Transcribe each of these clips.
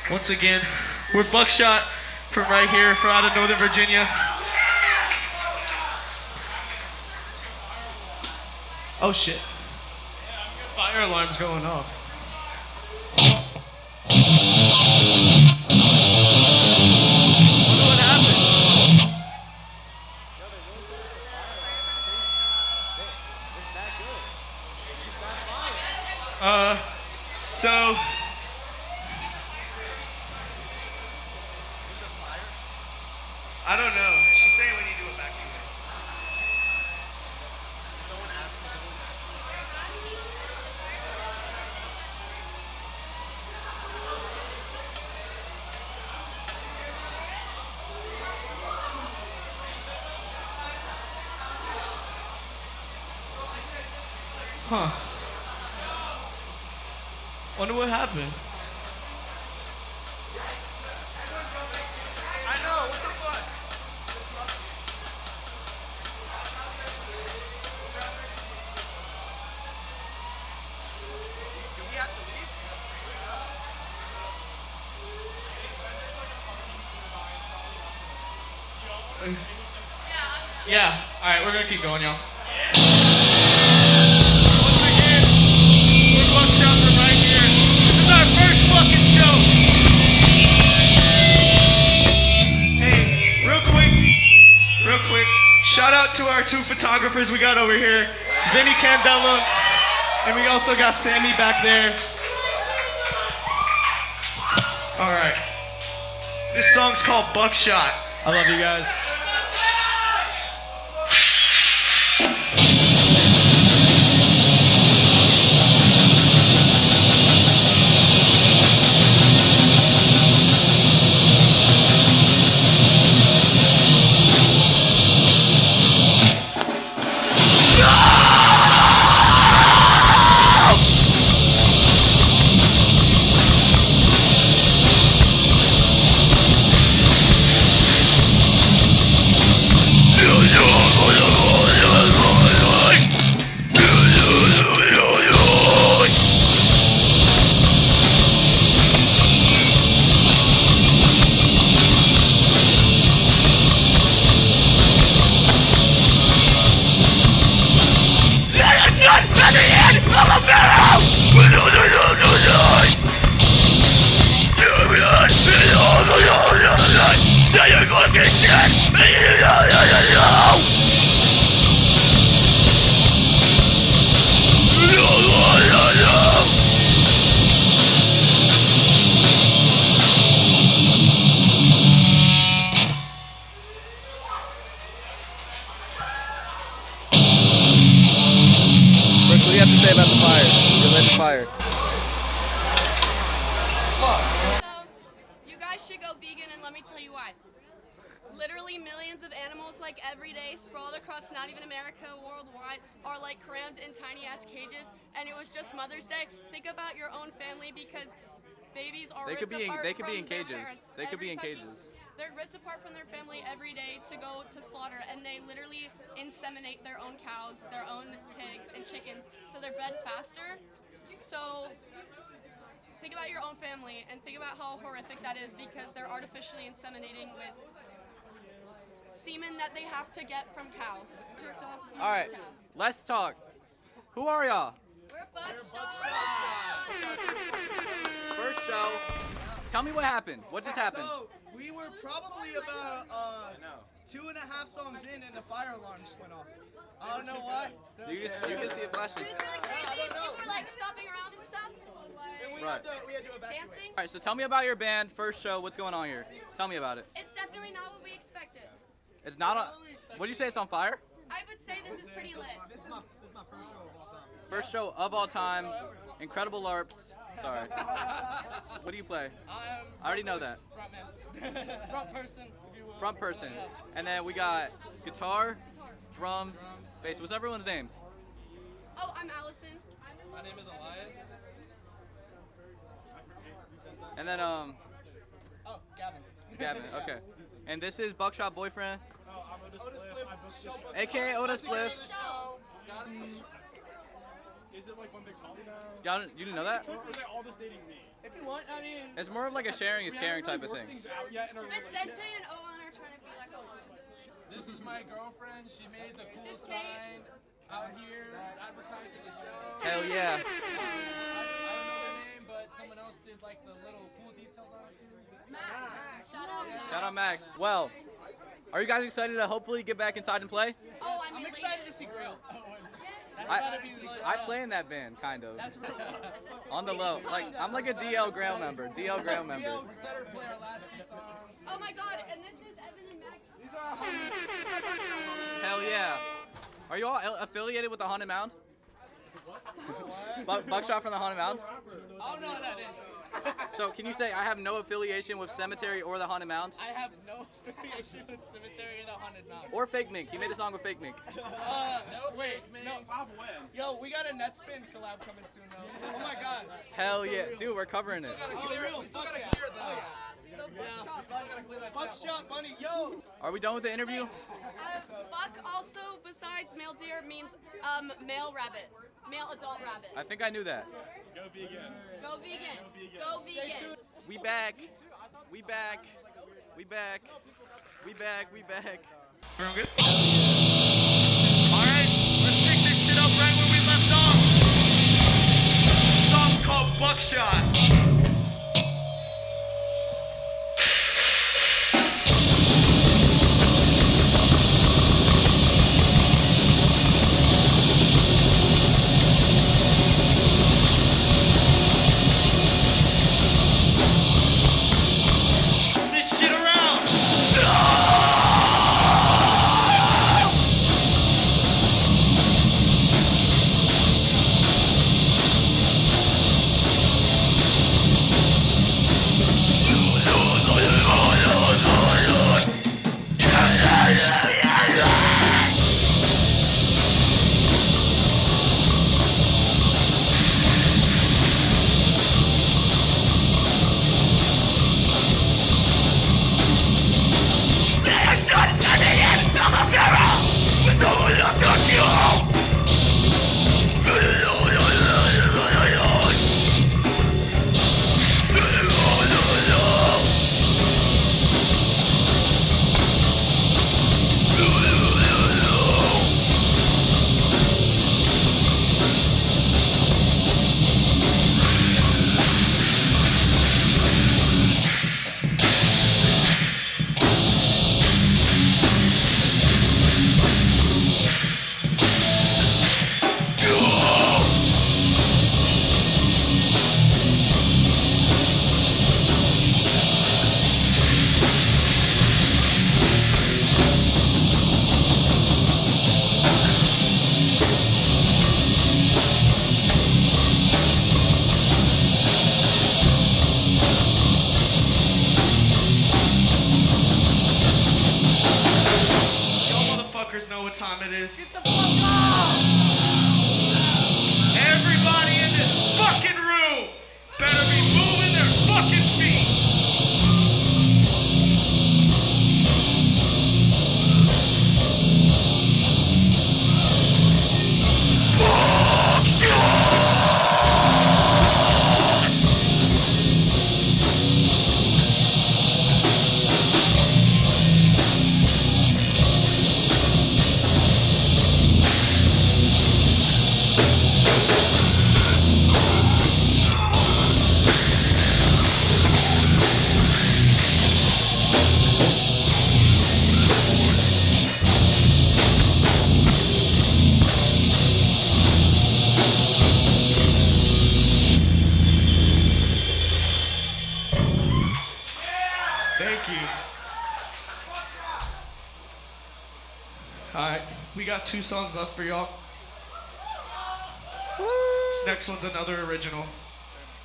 Once again, we're Buckshot from right here, from out of Northern Virginia. Oh shit. Fire alarm's going off. Wonder what happened. So I don't know. She's saying we need to do a vacuum. Someone ask me. Huh. Wonder what happened. I know, what the fuck? Do we have to leave? Yeah, alright, we're gonna keep going, y'all. Once again, we're Buckshot from right here. This is our first fucking show. Hey, real quick, shout out to our two photographers we got over here, Vinny Candela, and we also got Sammy back there. Alright, this song's called Buckshot. I love you guys. let me tell you why. Literally millions of animals, like every day, sprawled across not even America, worldwide, are like crammed in tiny ass cages. And it was just Mother's Day. Think about your own family because babies are ripped apart They could be from in their cages. parents They could be in every cages. They're ripped apart from their family every day to go to slaughter, and they literally inseminate their own cows, their own pigs, and chickens, so they're bred faster. So think about your own family and think about how horrific that is because they're artificially inseminating with semen that they have to get from cows. Jerked off. All right, let's talk. Who are y'all? We're Buckshot. First show. Tell me what happened. What just happened? So we were probably about 2.5 songs in, and the fire alarm just went off. I don't know why. You can see it flashing. It's really crazy. People were like stopping around and stuff. And we Right. had to evacuate. Dancing. All right, so tell me about your band. First show. What's going on here? Tell me about it. It's definitely not what we expected. It's not on. What'd you say? It's on fire? I would say this is pretty lit. This is my first show of all time. First show of all time. Incredible LARPs. Sorry. What do you play? I already know that. Frontman. Front person, if you will. Front person. And then we got guitar, drums, bass. What's everyone's names? Oh, I'm Allison. My name is Elias. And then Oh, Gavin. Gavin. Okay. And this is Buckshot boyfriend, Oh, I'm Otis Spliff. I booked this show. aka Otis Bliff. Is it like one big party now? Y'all, you didn't know that? Or are they all just dating me? If you want, I mean. It's more of like a sharing is caring type of thing. Things out yet in a Vicente and Owen are trying to be like alone. This is my girlfriend. She made the cool This is Kate. sign out here advertising the show. Hell yeah. I don't know their name, but someone else did like the little cool details on it too. Max. Shout out Max. Shout out Max. Well, are you guys excited to hopefully get back inside and play? Oh, I'm excited to see Grail. That's I, gotta be like. I play in that band, kind of. That's real. On the low. Like, I'm like a DL Grail member. DL Grail member. We're excited to play our last two songs. Oh my God! And this is Evan and Max. These are our homies. Hell yeah. Are you all affiliated with the Haunted Mound? Buckshot from the Haunted Mound? I don't know what that is. So can you say I have no affiliation with Cemetery or the Haunted Mound? I have no affiliation with Cemetery or the Haunted Mountain. Or Fake Mink. He made a song with Fake Mink. Wait, no. Yo, we got a Netspin collab coming soon, though. Oh my God. Hell yeah. Dude, we're covering it. Oh, real? Fuck yeah. The Buckshot. Buckshot Bunny, yo. Are we done with the interview? Buck also, besides male deer, means male rabbit, male adult rabbit. I think I knew that. Go vegan. Go vegan. Go vegan. We back. We back. We back. We back. We back. Everyone good? Alright, let's pick this shit up right where we left off. The song's called Buckshot. This shit around. time it is. Get the fuck up! Everybody in this fucking room better be moving their fucking feet. Thank you. Alright, we got 2 songs left for y'all. This next one's another original.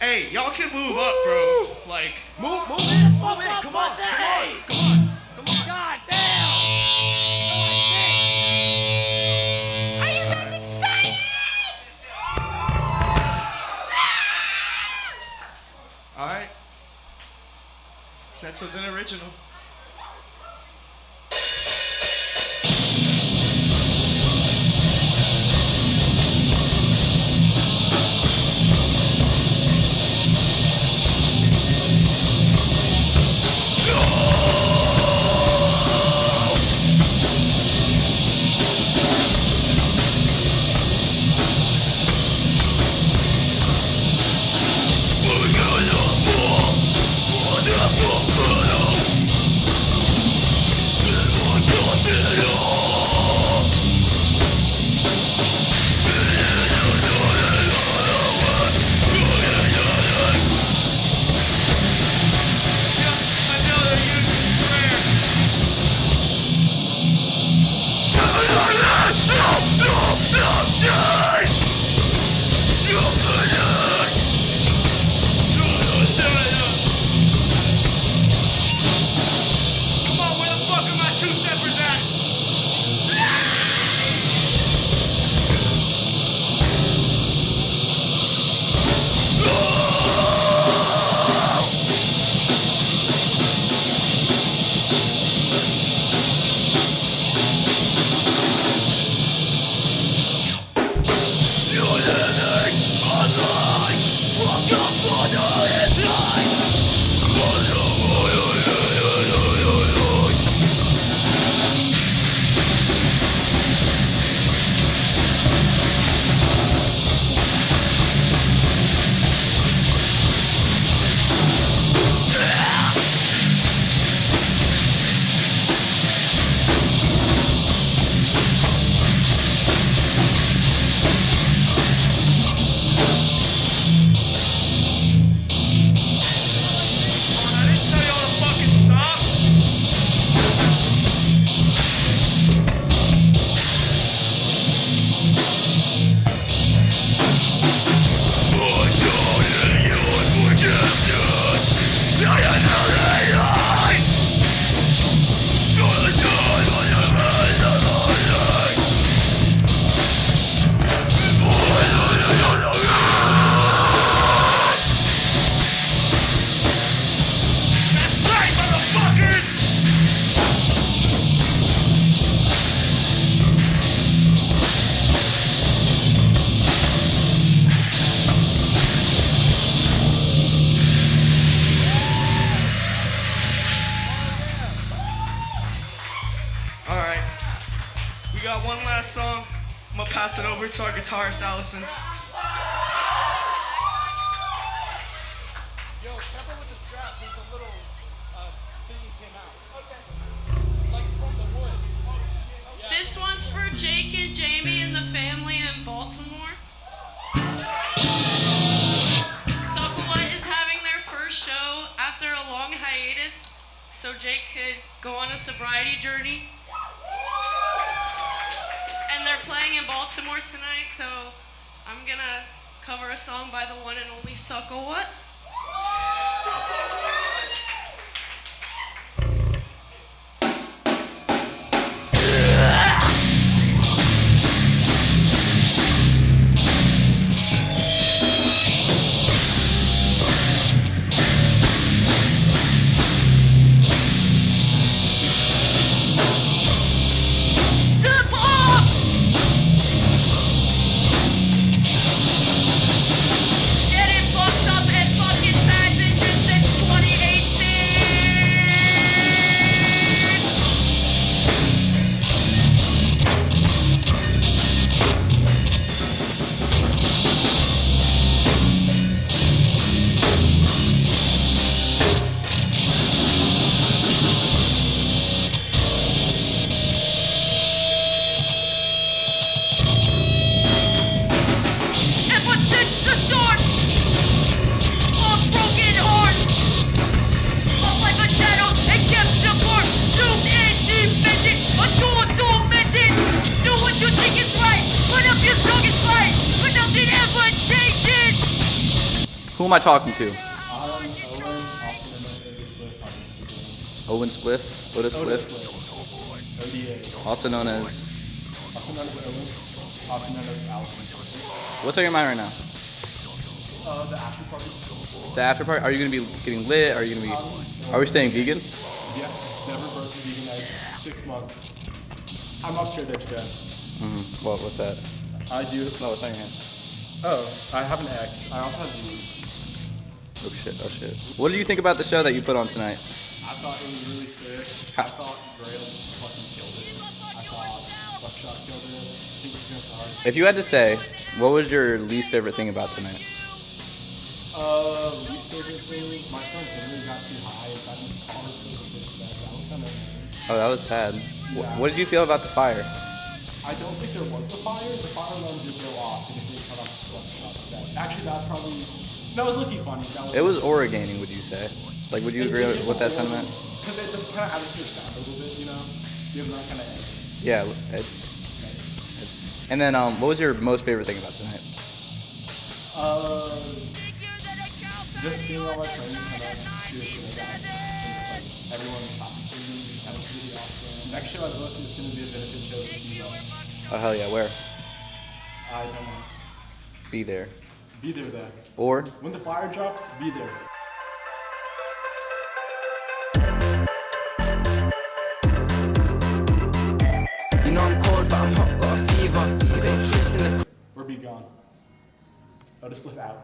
Hey, y'all can move up, bro. Like, Move it! Move it! Come on! Come on! God damn! Are you guys excited? alright. This next one's an original. Song. I'm gonna pass it over to our guitarist, Allison. Yo, careful with the strap, there's a little thingy came out. Okay. Like from the wood. Oh shit. Yeah. This one's for Jake and Jamie and the family in Baltimore. SUPA is having their first show after a long hiatus, so Jake could go on a sobriety journey. And they're playing in Baltimore tonight, so I'm gonna cover a song by the one and only SUPA. am I talking to? Owen, also known as Owen Spliff? Otis Spliff? ODA. Also known as... Also known as Owen. Also known as Allison. What's on your mind right now? The after party. The after party? Are you going to be getting lit? Are you going to be... Are we staying vegan? Yeah, never broke the vegan egg. 6 months. I'm not straight edge then. What? What's that? I do. No, it's on your hand. Oh, I have an X. I also have these. Oh shit, oh shit. What do you think about the show that you put on tonight? I thought it was really sick. I thought Grail fucking killed it. I thought Buckshot killed it. Secret Against Art. If you had to say, what was your least favorite thing about tonight? Least favorite thing, my friend Henry got too high inside his car for the first set. That was kind of annoying. Oh, that was sad. Yeah. What did you feel about the fire? I don't think there was the fire. The fire alarm did go off and it did cut off the Buckshot set. Actually, that was looking funny. It was oregaining, would you say? Like, would you agree with that sentiment? Because it just kind of added to your sound a little bit, you know? You have that kind of edge. Yeah. And then, what was your most favorite thing about tonight? Just seeing all my friends kind of do a show about and just like everyone talking to me, that was really awesome. Next show I book is going to be a benefit show for Kilo. Oh, hell yeah, where? I don't know. Be there. Be there then. Or? When the flyer drops, be there. You know I'm cold, but I'm hot, got a fever. You can kiss in the... Or be gone. I'll just flip out.